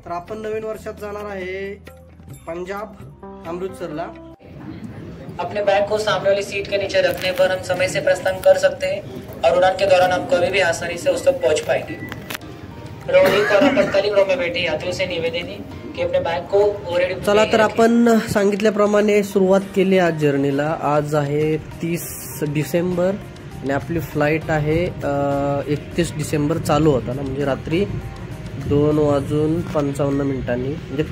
तर आपण नवीन वर्षात जाणार आहे पंजाब अमृतसरला। अपने बैग को सामने वाली सीट के नीचे रखने पर हम समय से प्रस्थान कर सकते हैं और उड़ान के दौरान हम कभी भी आसानी से उस तक पहुंच पाएंगे। रोहित और आपातकालीन रो में बैठे यात्रियों से निवेदन है कि अपने बैग को ओवरहेड। चला तर आपण सांगितल्याप्रमाणे सुरुवात केली आज जर्नीला। आज आहे 30 डिसेंबर आणि आपली फ्लाइट आहे 31 डिसेंबर चालू होता ना, म्हणजे रात्री 2:55 म्हणजे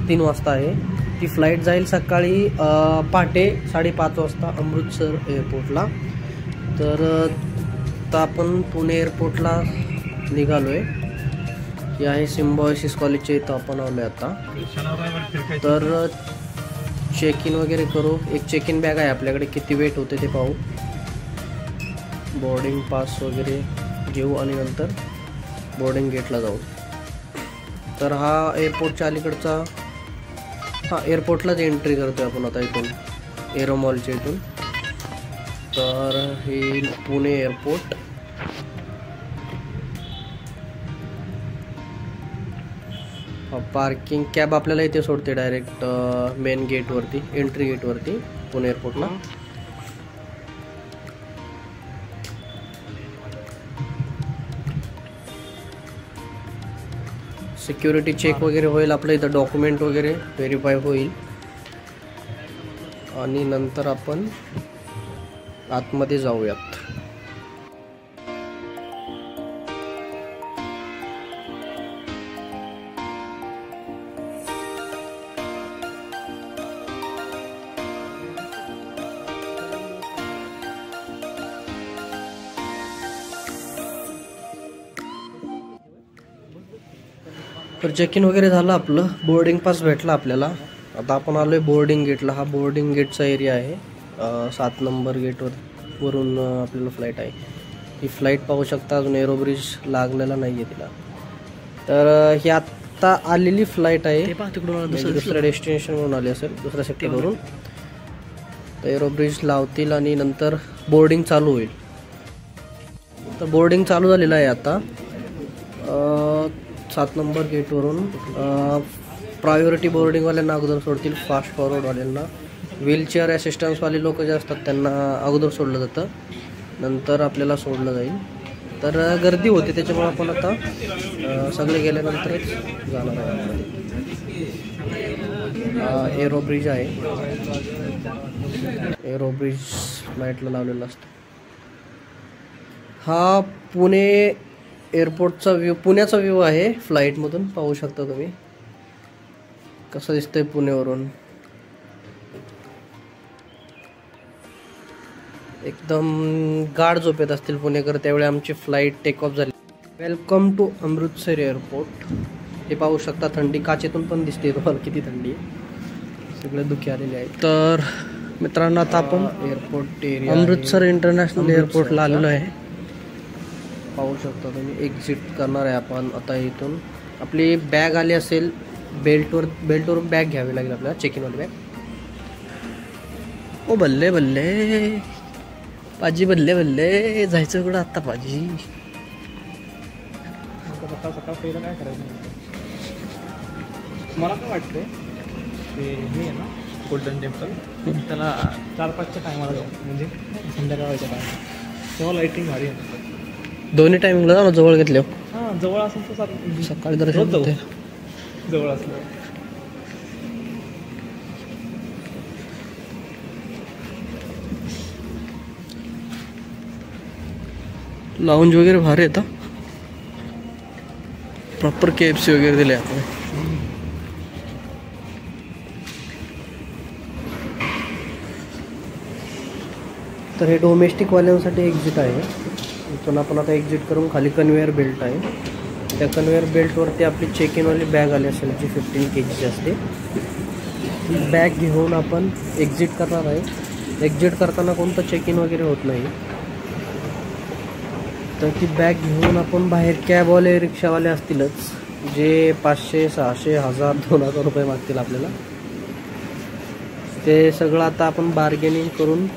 3 वाजता आहे ती फ्लाइट जाईल। सकाळी पहाटे 5:30 वाजता अमृतसर एअरपोर्टला। तर आता आपण पुणे एअरपोर्टला निघालोय। हे आहे सिम्बायोसिस कॉलेजच्या इथं आपण आलोय आता। तर चेक इन वगैरे करू। एक चेक इन बॅग आहे आपल्याकडे, किती वेट होते ते पाहू, बोर्डिंग पास वगैरे घेऊ आणि नंतर बोर्डिंग गेटला जाऊ। तर हा एअरपोर्टच्या अलीकडचा एअरपोर्टलाच एंट्री करतोय आपण आता इथून, एरो मॉलच्या इथून। तर हे पुणे एअरपोर्ट। पार्किंग कॅब आपल्याला इथे सोडते डायरेक्ट मेन गेटवरती, एंट्री गेटवरती पुणे एअरपोर्टला। सिक्युरिटी चेक वगैरे होईल आपलं इथं, डॉक्युमेंट वगैरे व्हेरीफाय होईल आणि नंतर आपण आतमध्ये जाऊयात। तर चेक इन वगैरे झालं आपलं, बोर्डिंग पास भेटला आपल्याला। आता आपण आलोय बोर्डिंग गेटला। हा बोर्डिंग गेटचा एरिया आहे। 7 नंबर गेटवरून आपल्याला फ्लाईट आहे। ही फ्लाईट पाहू शकता, अजून एरो ब्रिज लागलेला नाही आहे तिला। तर ही आत्ता आलेली फ्लाईट आहे, दुसऱ्या डेस्टिनेशनवरून आली असेल, दुसऱ्या सेक्टरवरून। तर एरो ब्रिज लावतील आणि नंतर बोर्डिंग चालू होईल। तर बोर्डिंग चालू झालेलं आहे आता 7 नंबर गेटवरून। प्रायोरिटी बोर्डिंगवाल्यांना अगोदर सोडतील, फास्ट फॉरवर्डवाल्यांना, व्हीलचेअर असिस्टन्सवाले लोक जे असतात त्यांना अगोदर सोडलं जातं, नंतर आपल्याला सोडलं जाईल। तर गर्दी होते त्याच्यामुळे आपण आता सगळे गेल्यानंतरच जाणार आहे। एरो ब्रिज आहे, एरो ब्रिज फ्लाईटला लावलेला असतो। हा पुणे एअरपोर्टचा व्ह्यू, पुण्याचा व्ह्यू आहे फ्लाईटमधून, पाहू शकता तुम्ही कसं दिसतंय पुण्यावरून। एकदम गाढ झोपेत असतील पुणेकर त्यावेळी आमची फ्लाईट टेक ऑफ झाली। Welcome to Amritsar airport. हे पाहू शकता, थंडी काचेतून पण दिसते तुम्हाला किती थंडी आहे, सगळे दुखी आलेले आहेत। तर मित्रांनो आता आपण एअरपोर्ट एरिया अमृतसर इंटरनॅशनल एअरपोर्टला आलेलो आहे। पाहू शकता तुम्ही, एक्झिट करणार आहे आपण आता इथून। आपली बॅग आली असेल, बेल्टवरून बॅग घ्यावी लागेल आपल्याला, चेक इन वाली बॅग। ओ बल्ले बल्ले पाजी, बल्ले बल्ले, जायचं कुठं आत्ता पाजी? सकाळ सकाळ पहिलं काय करायचं मला काय वाटतं, ते हे आहे ना गोल्डन टेम्पल, त्याला 4-5च्या टायमाला जाऊ, म्हणजे संध्याकाळच्या टायमाला, तेव्हा लाईटिंग भारी आहे। दोन्ही टायमिंगला जाऊ ना, जवळ घेतले। हां जवळ असेल तर सकाळी दर्शन जाऊ, जवळ असलं। लाऊंज वगैरे भारी येतं, प्रॉपर KFC वगैरे दिले आपण। तर हे डोमेस्टिकवाल्यांसाठी एक्झिट आहे। इथून आपण आता एक्झिट करून खाली कन्वेअर बेल्ट आहे, त्या कन्वेअर बेल्टवरती आपली चेक इनवाली बॅग आली असेल जी 15 kg असते, ती बॅग घेऊन आपण एक्झिट करणार आहे। एक्झिट करताना कोणतं चेक इन वगैरे होत नाही, तर ती बॅग घेऊन आपण बाहेर कॅबवाले रिक्षावाले असतीलच जे 500, 600, 1000, 2000 रुपये मागतील आपल्याला, ते सगळं आता आपण बार्गेनिंग करून,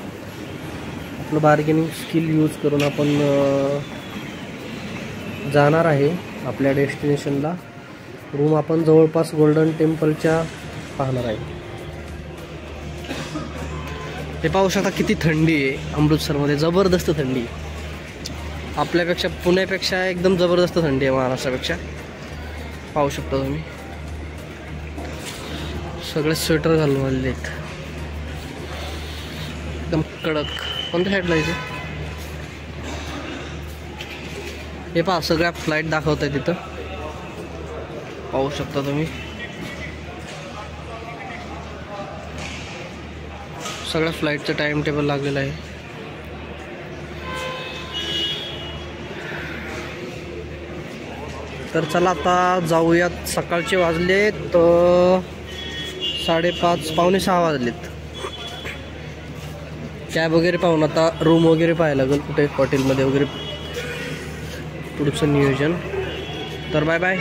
आपलं बार्गेनिंग स्किल यूज करून आपण जाणार आहे आपल्या डेस्टिनेशनला। रूम आपण जवळपास गोल्डन टेम्पलच्या पाहणार आहे. हे पाहू शकता किती थंडी आहे अमृतसरमध्ये, जबरदस्त थंडी. आपल्यापेक्षा पुण्यापेक्षा एकदम जबरदस्त थंडी आहे महाराष्ट्रापेक्षा. पाहू शकता तुम्ही सगळे स्वेटर घालून आलेले आहेत एकदम कडक. कोणत्या साईडला यायचं हे पहा, सगळ्या फ्लाईट दाखवत आहे तिथं. पाहू शकता तुम्ही सगळ्या फ्लाईटचं टाइम टेबल लागलेलं आहे. तर चला आता जाऊयात. सकाळचे वाजलेत 5:30 पावणे 6 वाजलेत. कॅब वगैरे पाहून आता रूम वगैरे पाहायला लागेल कुठे हॉटेलमध्ये वगैरे पुढचं नियोजन. तर बाय बाय.